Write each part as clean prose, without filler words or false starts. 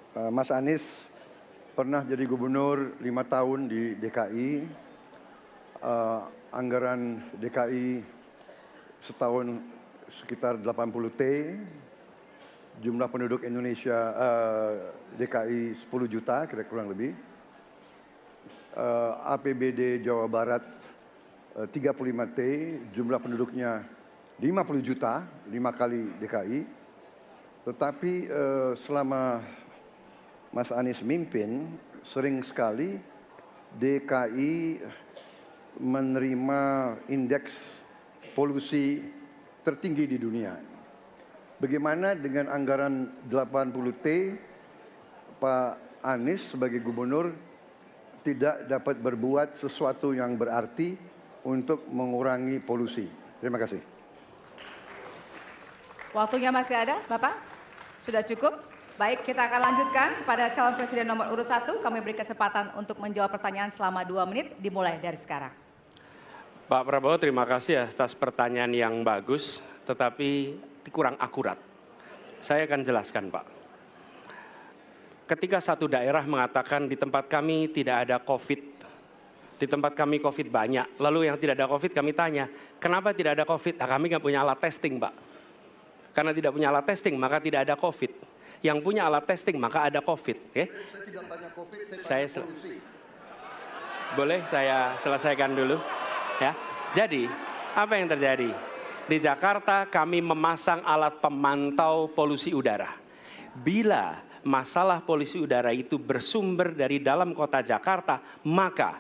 Mas Anies pernah jadi gubernur 5 tahun di DKI. Anggaran DKI setahun sekitar 80 T. Jumlah penduduk Indonesia DKI 10 juta kira-kira kurang lebih. APBD Jawa Barat 35 T, jumlah penduduknya 50 juta, 5 kali DKI. Tetapi selama Mas Anies mimpin, sering sekali DKI menerima indeks polusi tertinggi di dunia. Bagaimana dengan anggaran 80 T, Pak Anies sebagai gubernur tidak dapat berbuat sesuatu yang berarti untuk mengurangi polusi? Terima kasih. Waktunya masih ada, Bapak? Sudah cukup? Baik, kita akan lanjutkan pada calon presiden nomor urut 1. Kami beri kesempatan untuk menjawab pertanyaan selama 2 menit, dimulai dari sekarang. Pak Prabowo, terima kasih atas pertanyaan yang bagus, tetapi kurang akurat. Saya akan jelaskan, Pak. Ketika satu daerah mengatakan di tempat kami tidak ada COVID, di tempat kami COVID banyak, lalu yang tidak ada COVID kami tanya, kenapa tidak ada COVID? Nah, kami nggak punya alat testing, Pak. Karena tidak punya alat testing, maka tidak ada COVID. Yang punya alat testing, maka ada COVID. Okay? Saya tidak tanya COVID, saya tanya polusi. Boleh saya selesaikan dulu? Ya. Jadi, apa yang terjadi? Di Jakarta kami memasang alat pemantau polusi udara. Bila masalah polusi udara itu bersumber dari dalam kota Jakarta, maka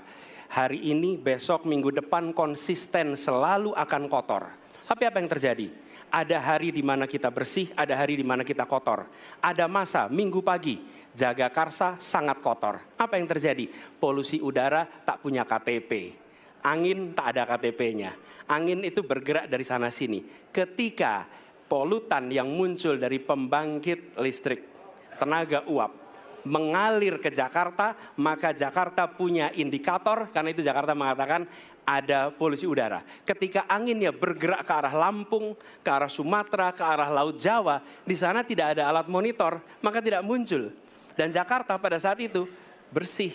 hari ini, besok, minggu depan konsisten selalu akan kotor. Tapi apa yang terjadi? Ada hari di mana kita bersih, ada hari di mana kita kotor. Ada masa minggu pagi, Jagakarsa sangat kotor. Apa yang terjadi? Polusi udara tak punya KTP. Angin tak ada KTP-nya. Angin itu bergerak dari sana sini. Ketika polutan yang muncul dari pembangkit listrik, tenaga uap, mengalir ke Jakarta, maka Jakarta punya indikator, karena itu Jakarta mengatakan ada polusi udara. Ketika anginnya bergerak ke arah Lampung, ke arah Sumatera, ke arah Laut Jawa, di sana tidak ada alat monitor, maka tidak muncul. Dan Jakarta pada saat itu bersih.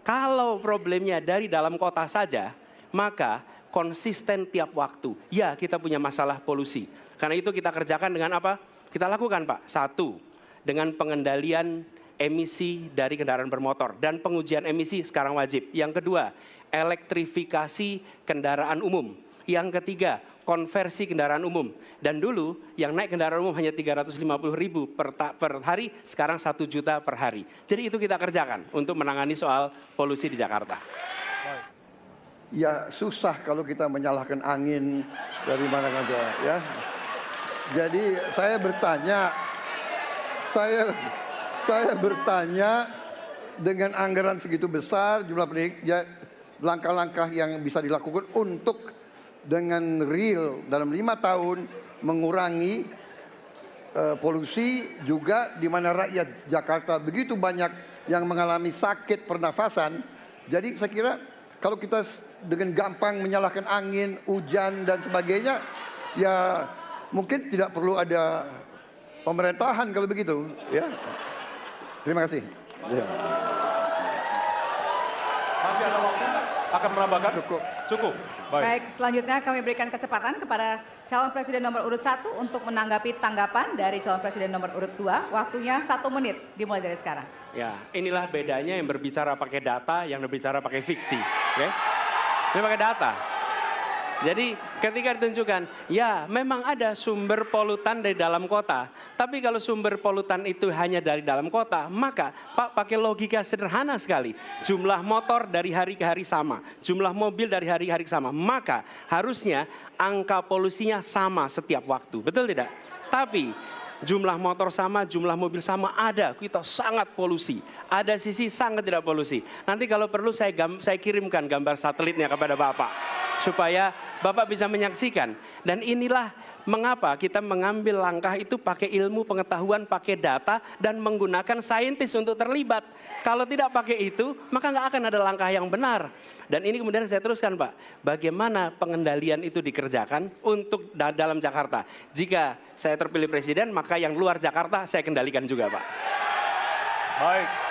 Kalau problemnya dari dalam kota saja, maka konsisten tiap waktu. Ya, kita punya masalah polusi. Karena itu kita kerjakan dengan apa? Kita lakukan, Pak. 1, dengan pengendalian emisi dari kendaraan bermotor. Dan pengujian emisi sekarang wajib. Yang kedua, elektrifikasi kendaraan umum. Yang ketiga, konversi kendaraan umum. Dan dulu yang naik kendaraan umum hanya 350.000 per hari, sekarang 1 juta per hari. Jadi itu kita kerjakan untuk menangani soal polusi di Jakarta. Ya susah kalau kita menyalahkan angin dari mana saja, ya. Jadi saya bertanya dengan anggaran segitu besar, jumlah penduduk, ya, langkah-langkah yang bisa dilakukan untuk dengan real dalam 5 tahun mengurangi polusi, juga di mana rakyat Jakarta begitu banyak yang mengalami sakit pernafasan. Jadi saya kira kalau kita dengan gampang menyalahkan angin, hujan dan sebagainya, ya mungkin tidak perlu ada pemerintahan kalau begitu, ya. Terima kasih. Ya. Masih ada waktu? Akan menambahkan? Cukup. Baik, selanjutnya kami berikan kesempatan kepada calon presiden nomor urut 1 untuk menanggapi tanggapan dari calon presiden nomor urut 2. Waktunya 1 menit, dimulai dari sekarang. Ya, inilah bedanya yang berbicara pakai data, yang berbicara pakai fiksi. Okay? Ini pakai data. Jadi ketika ditunjukkan, ya memang ada sumber polutan dari dalam kota. Tapi kalau sumber polutan itu hanya dari dalam kota, maka Pak pakai logika sederhana sekali. Jumlah motor dari hari ke hari sama, jumlah mobil dari hari ke hari sama. Maka harusnya angka polusinya sama setiap waktu. Betul tidak? Tapi jumlah motor sama, jumlah mobil sama, ada. Kita sangat polusi. Ada sisi sangat tidak polusi. Nanti kalau perlu saya kirimkan gambar satelitnya kepada Bapak. Supaya Bapak bisa menyaksikan. Dan inilah mengapa kita mengambil langkah itu pakai ilmu pengetahuan, pakai data, dan menggunakan saintis untuk terlibat. Kalau tidak pakai itu, maka nggak akan ada langkah yang benar. Dan ini kemudian saya teruskan, Pak. Bagaimana pengendalian itu dikerjakan untuk dalam Jakarta. Jika saya terpilih presiden, maka yang luar Jakarta saya kendalikan juga, Pak. Baik.